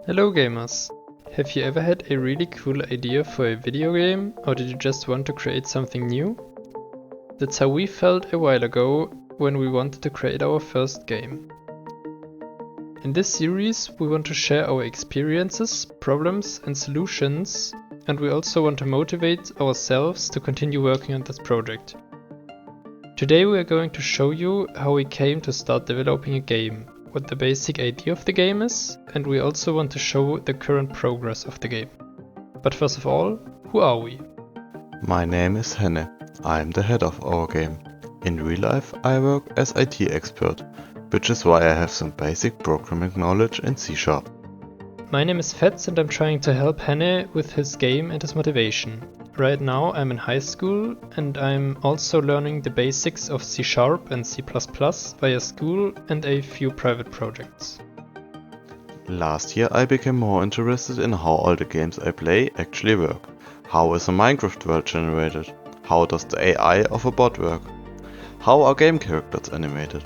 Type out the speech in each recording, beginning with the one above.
Hello gamers! Have you ever had a really cool idea for a video game, or did you just want to create something new? That's how we felt a while ago when we wanted to create our first game. In this series we want to share our experiences, problems and solutions, and we also want to motivate ourselves to continue working on this project. Today we are going to show you how we came to start developing a game, what the basic idea of the game is, and we also want to show the current progress of the game. But first of all, who are we? My name is Henne. I am the head of our game. In real life I work as IT expert, which is why I have some basic programming knowledge in C#. My name is Fetz and I'm trying to help Henne with his game and his motivation. Right now I'm in high school and I'm also learning the basics of C# and C++ via school and a few private projects. Last year I became more interested in how all the games I play actually work. How is a Minecraft world generated? How does the AI of a bot work? How are game characters animated?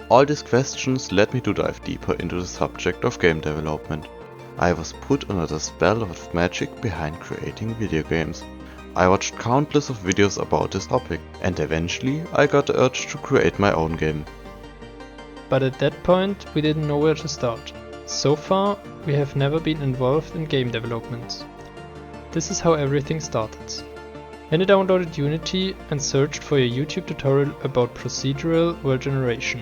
All these questions led me to dive deeper into the subject of game development. I was put under the spell of magic behind creating video games. I watched countless of videos about this topic, and eventually I got the urge to create my own game. But at that point we didn't know where to start. So far we have never been involved in game development. This is how everything started. Henne downloaded Unity and searched for a YouTube tutorial about procedural world generation.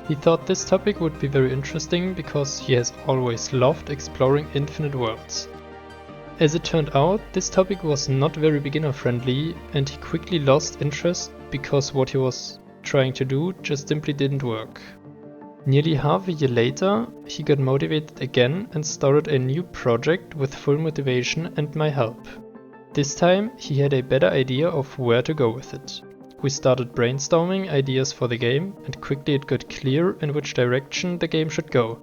He thought this topic would be very interesting because he has always loved exploring infinite worlds. As it turned out, this topic was not very beginner friendly and he quickly lost interest because what he was trying to do just simply didn't work. Nearly half a year later, he got motivated again and started a new project with full motivation and my help. This time he had a better idea of where to go with it. We started brainstorming ideas for the game and quickly it got clear in which direction the game should go.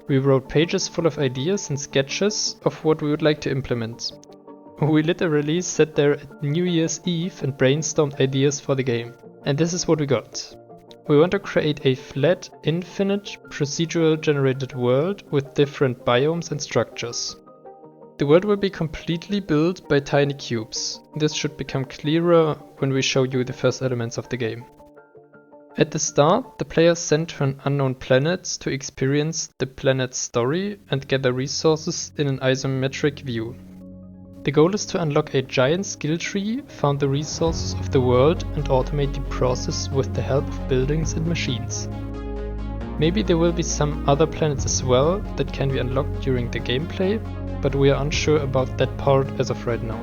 We wrote pages full of ideas and sketches of what we would like to implement. We literally sat there at New Year's Eve and brainstormed ideas for the game. And this is what we got. We want to create a flat, infinite, procedural generated world with different biomes and structures. The world will be completely built by tiny cubes. This should become clearer when we show you the first elements of the game. At the start, the players sent to an unknown planet to experience the planet's story and gather resources in an isometric view. The goal is to unlock a giant skill tree, found the resources of the world and automate the process with the help of buildings and machines. Maybe there will be some other planets as well that can be unlocked during the gameplay, but we are unsure about that part as of right now.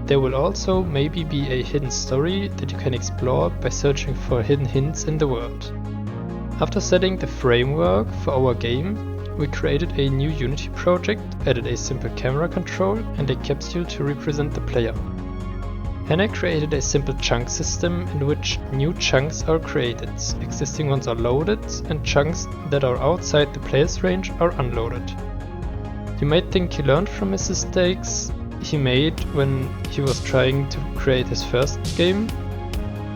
There will also maybe be a hidden story that you can explore by searching for hidden hints in the world. After setting the framework for our game, we created a new Unity project, added a simple camera control and a capsule to represent the player. Henne created a simple chunk system in which new chunks are created, existing ones are loaded and chunks that are outside the player's range are unloaded. You might think he learned from his mistakes he made when he was trying to create his first game,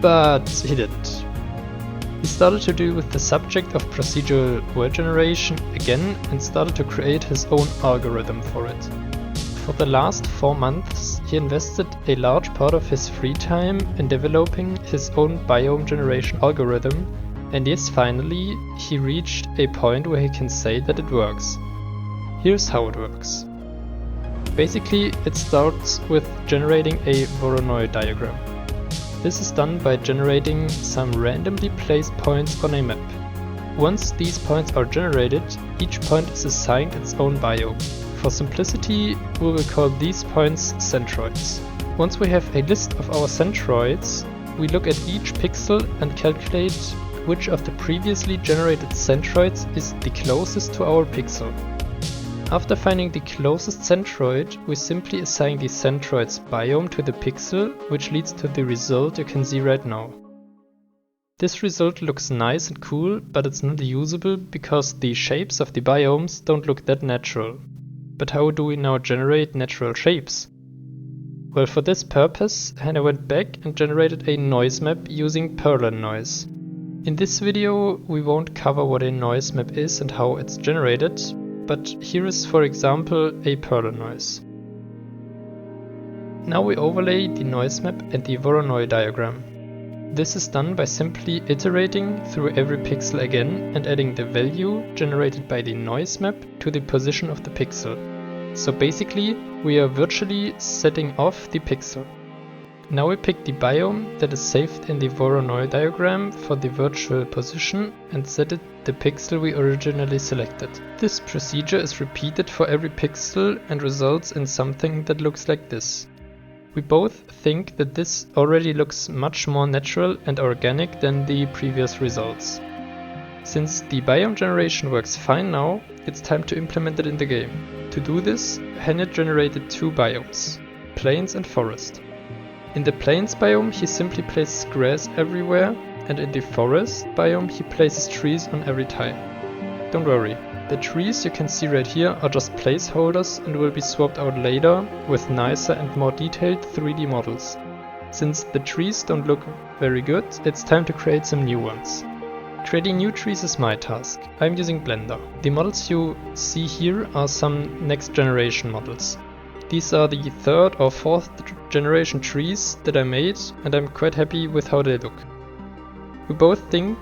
but he didn't. He started to deal with the subject of procedural world generation again and started to create his own algorithm for it. For the last 4 months, he invested a large part of his free time in developing his own biome generation algorithm, and yes, finally, he reached a point where he can say that it works. Here's how it works. Basically, it starts with generating a Voronoi diagram. This is done by generating some randomly placed points on a map. Once these points are generated, each point is assigned its own biome. For simplicity, we will call these points centroids. Once we have a list of our centroids, we look at each pixel and calculate which of the previously generated centroids is the closest to our pixel. After finding the closest centroid, we simply assign the centroid's biome to the pixel, which leads to the result you can see right now. This result looks nice and cool, but it's not usable because the shapes of the biomes don't look that natural. But how do we now generate natural shapes? Well, for this purpose, Henne went back and generated a noise map using Perlin noise. In this video, we won't cover what a noise map is and how it's generated, but here is for example a Perler noise. Now we overlay the noise map and the Voronoi diagram. This is done by simply iterating through every pixel again and adding the value generated by the noise map to the position of the pixel. So basically we are virtually setting off the pixel. Now we pick the biome that is saved in the Voronoi diagram for the virtual position and set it the pixel we originally selected. This procedure is repeated for every pixel and results in something that looks like this. We both think that this already looks much more natural and organic than the previous results. Since the biome generation works fine now, it's time to implement it in the game. To do this, Henne generated two biomes, plains and forest. In the plains biome he simply places grass everywhere, and in the forest biome he places trees on every tile. Don't worry, the trees you can see right here are just placeholders and will be swapped out later with nicer and more detailed 3D models. Since the trees don't look very good, it's time to create some new ones. Creating new trees is my task. I'm using Blender. The models you see here are some next generation models. These are the third or fourth generation trees that I made, and I'm quite happy with how they look. We both think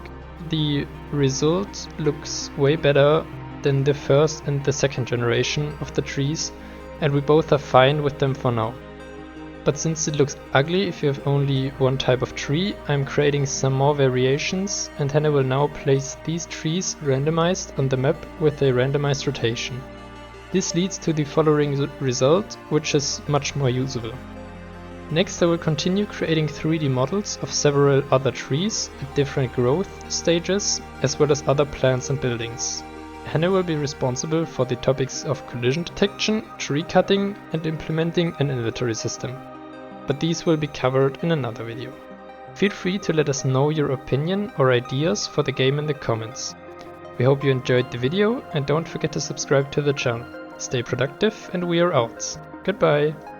the result looks way better than the first and the second generation of the trees, and we both are fine with them for now. But since it looks ugly if you have only one type of tree, I'm creating some more variations, and Henne will now place these trees randomized on the map with a randomized rotation. This leads to the following result, which is much more usable. Next I will continue creating 3D models of several other trees at different growth stages, as well as other plants and buildings. Henne will be responsible for the topics of collision detection, tree cutting, and implementing an inventory system. But these will be covered in another video. Feel free to let us know your opinion or ideas for the game in the comments. We hope you enjoyed the video and don't forget to subscribe to the channel. Stay productive and we are out. Goodbye!